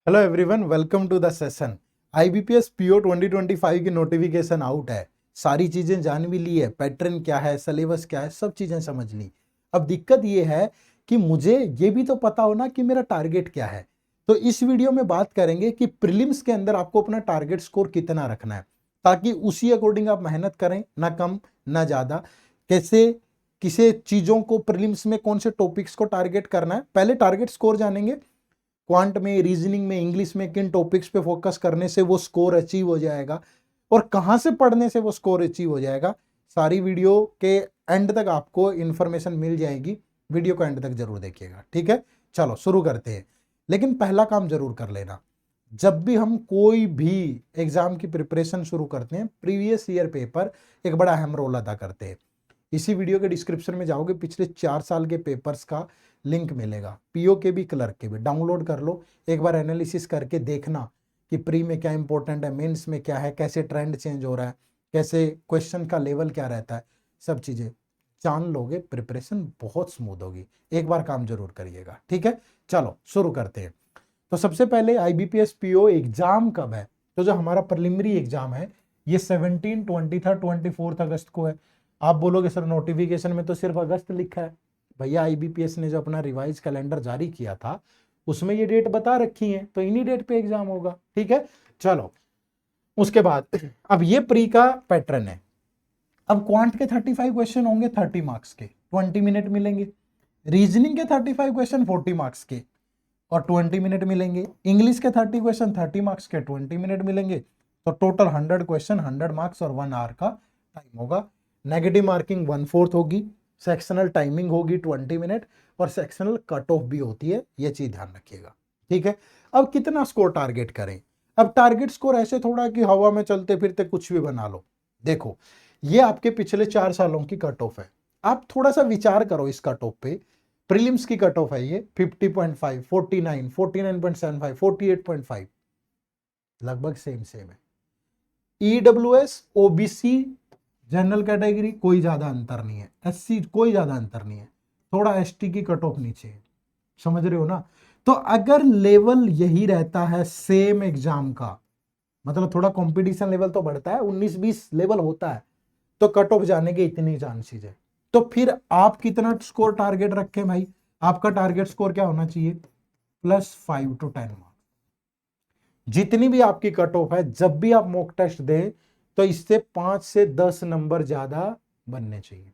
Hello everyone, welcome to the session. IBPS PO 2025 की notification out है। सारी चीजें जान भी ली है, पैटर्न क्या है, सिलेबस क्या है, सब चीजें समझ ली। अब दिक्कत ये है कि मुझे ये भी तो पता हो ना कि मेरा टारगेट क्या है। तो इस वीडियो में बात करेंगे कि प्रीलिम्स के अंदर आपको अपना टारगेट स्कोर कितना रखना है, ताकि उसी अकॉर्डिंग आप मेहनत करें, ना कम ना ज्यादा। कैसे किसे चीजों को प्रीलिम्स में कौन से टॉपिक्स को टारगेट करना है, पहले टारगेट स्कोर जानेंगे। क्वांट में, रीजनिंग में, इंग्लिश में किन टॉपिक्स पे फोकस करने से वो स्कोर अचीव हो जाएगा और कहां से पढ़ने से वो स्कोर अचीव हो जाएगा। सारी वीडियो के एंड तक आपको इंफॉर्मेशन मिल जाएगी। वीडियो को एंड तक जरूर देखिएगा, ठीक है। चलो शुरू करते हैं। लेकिन पहला काम जरूर कर लेना, जब भी हम कोई भी एग्जाम की प्रिपरेशन शुरू करते हैं, प्रीवियस ईयर पेपर एक बड़ा अहम रोल अदा करते हैं। इसी वीडियो के डिस्क्रिप्शन में जाओगे, पिछले 4 साल के पेपर्स का लिंक मिलेगा, पीओ के भी क्लर्क के भी। डाउनलोड कर लो, एक बार एनालिसिस करके देखना कि प्री में क्या इंपॉर्टेंट है, मेंस में क्या है, कैसे ट्रेंड चेंज हो रहा है, कैसे क्वेश्चन का लेवल क्या रहता है, सब चीजें जान लोगे, प्रिपरेशन बहुत स्मूथ होगी। एक बार काम जरूर करिएगा, ठीक है। चलो शुरू करते हैं। तो सबसे पहले आईबीपीएस पीओ एग्जाम कब है? तो जो हमारा प्रिलिमिनरी एग्जाम है ये 17, 23, 24 अगस्त को है। आप बोलोगे सर नोटिफिकेशन में तो सिर्फ अगस्त लिखा है। भैया आईबीपीएस ने जो अपना रिवाइज कैलेंडर जारी किया था उसमें ये डेट बता रखी है, तो इन्हीं डेट पे एग्जाम होगा, ठीक है। चलो उसके बाद अब ये प्री का पैटर्न है। अब क्वांट के 35 क्वेश्चन होंगे 30 मार्क्स के, 20 मिनट मिलेंगे। रीजनिंग के 35 क्वेश्चन 40 मार्क्स के और 20 मिनट मिलेंगे। इंग्लिश के 30 क्वेश्चन 30 मार्क्स के, 20 मिनट मिलेंगे। तो टोटल 100 क्वेश्चन 100 मार्क्स और 1 आवर का टाइम होगा। नेगेटिव मार्किंग 1/4 होगी। सेक्शनल टाइमिंग होगी 20 मिनट और सेक्शनल कट ऑफ भी होती है, ये चीज ध्यान रखिएगा, ठीक है। अब कितना स्कोर टारगेट करें? अब टारगेट स्कोर ऐसे थोड़ा कि हवा में चलते फिरते कुछ भी बना लो। देखो ये आपके पिछले 4 सालों की कट ऑफ है। आप थोड़ा सा विचार करो इस कट ऑफ पे। प्रीलिम्स की कट ऑफ है ये 50.5, 49, 49.75, 48.5, लगभग सेम सेम है। ईडब्ल्यूएस, ओबीसी, जनरल कैटेगरी कोई ज्यादा अंतर नहीं है। एससी कोई ज्यादा अंतर नहीं है, थोड़ा एसटी की कट ऑफ नीचे है, समझ रहे हो ना। तो अगर लेवल यही रहता है सेम एग्जाम का, मतलब थोड़ा कंपटीशन लेवल तो बढ़ता है, 19-20 लेवल होता है, तो कट ऑफ जाने के इतनी चांसेस है। तो फिर आप कितना स्कोर टारगेट रखें भाई? आपका टारगेट स्कोर क्या होना चाहिए? +5 to 10 मार्क्स। जितनी भी आपकी कट ऑफ है, जब भी आप मॉक टेस्ट दें तो इससे 5 से 10 नंबर ज्यादा बनने चाहिए।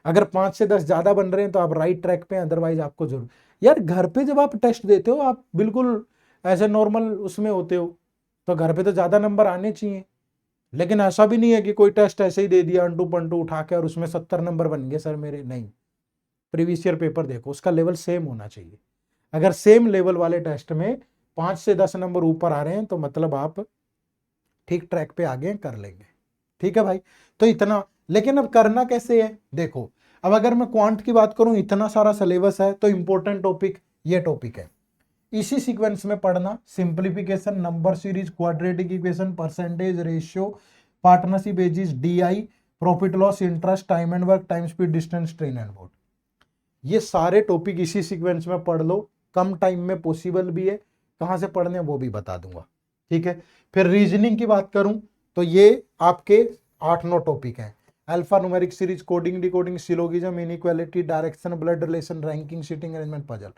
अगर 5 से 10 ज्यादा बन रहे हैं तो आप राइट ट्रैक पे, अदरवाइज आपको जरूर। यार घर पे जब आप टेस्ट देते हो आप बिल्कुल ऐसे नॉर्मल उसमें होते हो, तो घर पे तो ज्यादा नंबर आने चाहिए। लेकिन ऐसा भी नहीं है कि कोई टेस्ट ऐसे ही दे दिया अंटू पंटू उठा के और उसमें 70 नंबर बन गए सर मेरे, नहीं। प्रीवियस ईयर पेपर देखो, उसका लेवल सेम होना चाहिए। अगर सेम लेवल वाले टेस्ट में 5 से 10 नंबर ऊपर आ रहे हैं तो मतलब आप ठीक ट्रैक पे आगे कर लेंगे, ठीक है भाई। तो इतना, लेकिन अब करना कैसे है देखो। अब अगर मैं क्वांट की बात करूं, इतना सारा सिलेबस है, तो इंपॉर्टेंट टॉपिक ये टॉपिक है। इसी सीक्वेंस में पढ़ना, simplification, number series, quadratic equation, percentage, ratio, partnership, ages, DI, profit loss, interest, time and work, time speed, distance, train and boat. ये सारे टॉपिक इसी सीक्वेंस में पढ़ लो, कम टाइम में पॉसिबल भी है। कहां से पढ़ने वो भी बता दूंगा, ठीक है। फिर रीजनिंग की बात करूं तो ये आपके 8-9 टॉपिक हैं। Alpha numeric series, coding, decoding, syllogism, inequality, direction, blood relation, ranking, seating arrangement, puzzle.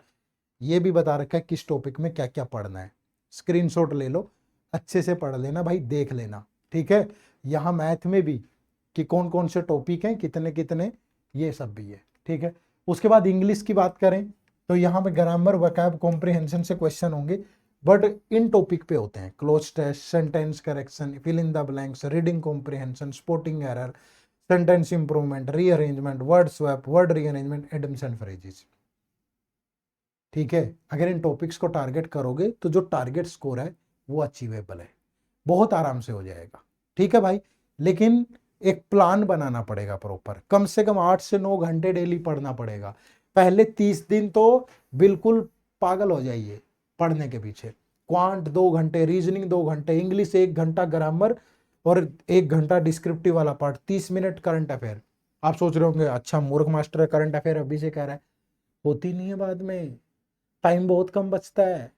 ये भी बता रखा है किस टॉपिक में क्या क्या पढ़ना है। स्क्रीनशॉट ले लो, अच्छे से पढ़ लेना भाई, देख लेना, ठीक है। यहाँ मैथ में भी कि कौन कौन से टॉपिक हैं, कितने कितने, ये सब भी है, ठीक है। उसके बाद इंग्लिश की बात करें तो यहाँ पे ग्रामर, वोकैब, कॉम्प्रिहेंशन से क्वेश्चन होंगे, बट इन टॉपिक पे होते हैं। Cloze test, sentence correction, fill in the blanks, reading comprehension, spotting error, sentence improvement, rearrangement, word swap, word rearrangement, idioms and phrases, ठीक है। अगर इन टॉपिक्स को टारगेट करोगे तो जो टारगेट स्कोर है वो अचीवेबल है, बहुत आराम से हो जाएगा, ठीक है भाई। लेकिन एक प्लान बनाना पड़ेगा प्रॉपर, कम से कम 8 से 9 घंटे डेली पढ़ना पड़ेगा। पहले 30 दिन तो बिल्कुल पागल हो जाइए पढ़ने के पीछे। क्वांट 2 घंटे, रीजनिंग 2 घंटे, इंग्लिश 1 घंटा, ग्रामर और 1 घंटा डिस्क्रिप्टिव वाला पार्ट, 30 मिनट करंट अफेयर। आप सोच रहे होंगे अच्छा मूर्ख मास्टर है, करंट अफेयर अभी से कह रहा है। होती नहीं है बाद में, टाइम बहुत कम बचता है।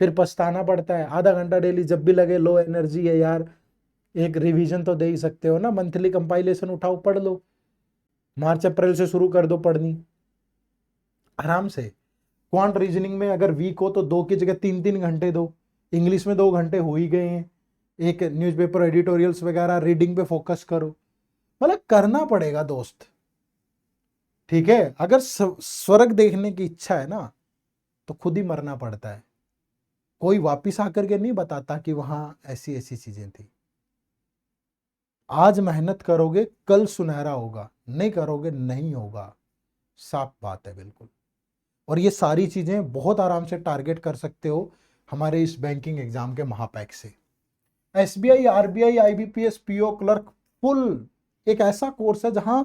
फिर पछताना पड़ता है। आधा घंटा डेली जब भी लगे लो एनर्जी है यार, एक रिवीजन तो दे ही सकते हो ना, मंथली कंपाइलेशन उठाओ पढ़ लो, मार्च अप्रैल से शुरू कर दो पढ़नी आराम से। क्वांट रीजनिंग में अगर वीक हो तो 2 की जगह 3-3 घंटे दो, इंग्लिश में 2 घंटे हो ही गए हैं, एक न्यूज़पेपर एडिटोरियल्स वगैरह रीडिंग पे फोकस करो, मतलब करना पड़ेगा दोस्त, ठीक है। अगर स्वर्ग देखने की इच्छा है ना तो खुद ही मरना पड़ता है, कोई वापिस आकर के नहीं बताता कि वहां ऐसी ऐसी चीजें थी। आज मेहनत करोगे कल सुनहरा होगा, नहीं करोगे नहीं होगा, साफ बात है बिल्कुल। और ये सारी चीजें बहुत आराम से टारगेट कर सकते हो हमारे इस बैंकिंग एग्जाम के महापैक से। SBI, RBI, IBPS, PO clerk, full एक ऐसा कोर्स है जहां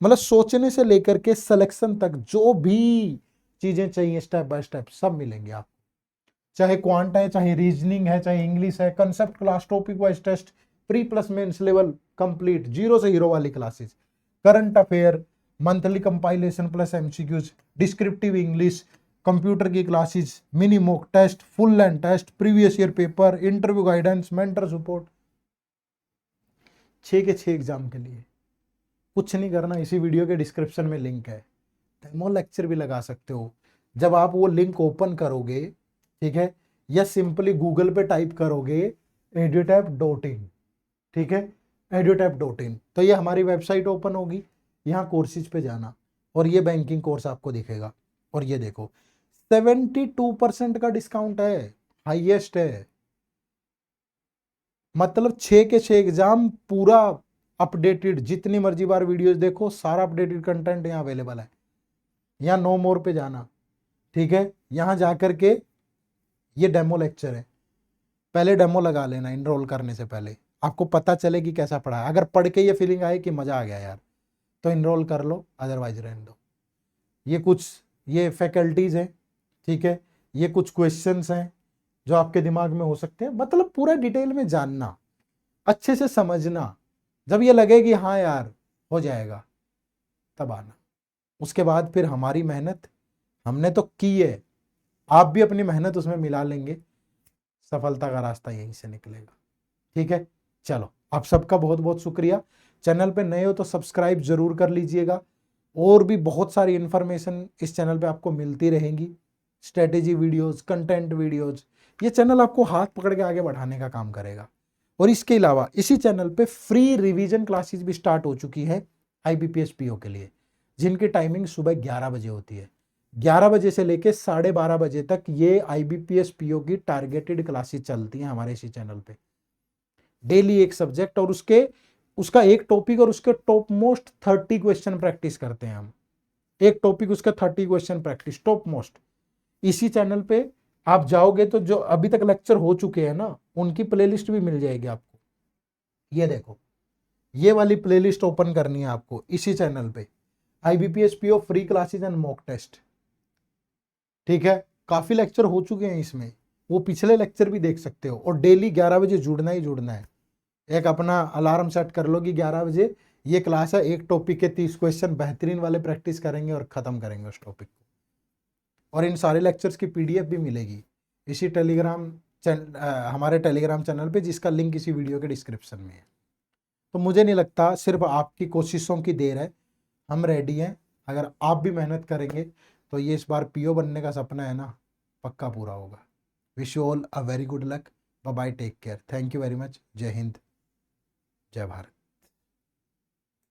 मतलब सोचने से लेकर के सिलेक्शन तक जो भी चीजें चाहिए स्टेप बाय स्टेप सब मिलेंगे आपको, चाहे क्वांट है, चाहे रीजनिंग है, चाहे इंग्लिश है, concept class, topic wise test, pre plus mains level complete, zero से हीरो वाली classes, current affair, monthly compilation plus MCQs, descriptive English, computer की classes, mini mock test, full length test, previous year paper, interview guidance, mentor support, 6 के 6 exam के लिए। कुछ नहीं करना, इसी वीडियो के डिस्क्रिप्शन में लिंक है, डेमो लेक्चर भी लगा सकते हो। जब आप वो लिंक ओपन करोगे, ठीक है, या सिंपली गूगल पे टाइप करोगे edutap.in, ठीक है, edutap.in, तो ये हमारी वेबसाइट ओपन होगी, यहाँ कोर्सेज पे जाना और ये बैंकिंग कोर्स आपको दिखेगा। और ये देखो 72% का डिस्काउंट है, हाईएस्ट है, मतलब 6 के 6 एग्जाम पूरा अपडेटेड, जितनी मर्जी बार वीडियोस देखो सारा अपडेटेड कंटेंट यहाँ अवेलेबल है। यहाँ नो मोर पे जाना, ठीक है, यहाँ जाकर के ये डेमो लेक्चर है, पहले डेमो लगा लेना इनरोल करने से पहले, आपको पता चले कि कैसा पढ़ा है। अगर पढ़ के ये फीलिंग आए कि मजा आ गया यार तो इनरोल कर लो, अदरवाइज रहने दो। ये फैकल्टीज हैं, ठीक है, ये कुछ क्वेश्चंस हैं जो आपके दिमाग में हो सकते हैं, मतलब पूरा डिटेल में जानना, अच्छे से समझना, जब ये लगे कि हाँ यार हो जाएगा तब आना। उसके बाद फिर हमारी मेहनत हमने तो की है, आप भी अपनी मेहनत उसमें मिला लेंगे, सफलता का रास्ता यहीं से निकलेगा, ठीक है। चलो, आप सबका बहुत बहुत शुक्रिया। चैनल पे नए हो तो सब्सक्राइब जरूर कर लीजिएगा, और भी बहुत सारी इंफॉर्मेशन इस चैनल पे आपको मिलती रहेंगी, स्ट्रेटेजी वीडियोस, कंटेंट वीडियोस, ये चैनल आपको हाथ पकड़ के आगे बढ़ाने का काम करेगा। और इसके अलावा इसी चैनल पे फ्री रिवीजन क्लासेस भी स्टार्ट हो चुकी है आईबीपीएस पीओ के लिए, जिनकी टाइमिंग सुबह 11 बजे होती है। 11 बजे से लेके 12:30 बजे तक ये आईबीपीएस पीओ की टारगेटेड क्लासेस चलती हैं हमारे इसी चैनल पे, डेली एक सब्जेक्ट और उसका एक टॉपिक और उसके टॉप मोस्ट 30 क्वेश्चन प्रैक्टिस करते हैं हम, एक टॉपिक उसका 30 क्वेश्चन प्रैक्टिस टॉप मोस्ट। इसी चैनल पे आप जाओगे तो जो अभी तक लेक्चर हो चुके हैं ना उनकी प्लेलिस्ट भी मिल जाएगी आपको। ये देखो, ये वाली प्लेलिस्ट ओपन करनी है आपको इसी चैनल पे, IBPS PO free classes and mock test, ठीक है, काफी लेक्चर हो चुके हैं इसमें, वो पिछले लेक्चर भी देख सकते हो। और डेली 11 बजे जुड़ना ही जुड़ना है, एक अपना अलार्म सेट कर लो कि 11 बजे ये क्लास है, एक टॉपिक के 30 क्वेश्चन बेहतरीन वाले प्रैक्टिस करेंगे और खत्म करेंगे उस टॉपिक को। और इन सारे लेक्चर्स की पीडीएफ भी मिलेगी इसी हमारे टेलीग्राम चैनल पे, जिसका लिंक इसी वीडियो के डिस्क्रिप्शन में है। तो मुझे नहीं लगता, सिर्फ आपकी कोशिशों की देर है, हम रेडी हैं। अगर आप भी मेहनत करेंगे तो ये इस बार पीओ बनने का सपना है ना, पक्का पूरा होगा। Wish you all a very good luck, bye bye, take care, thank you very much, जय हिंद, जय भारत।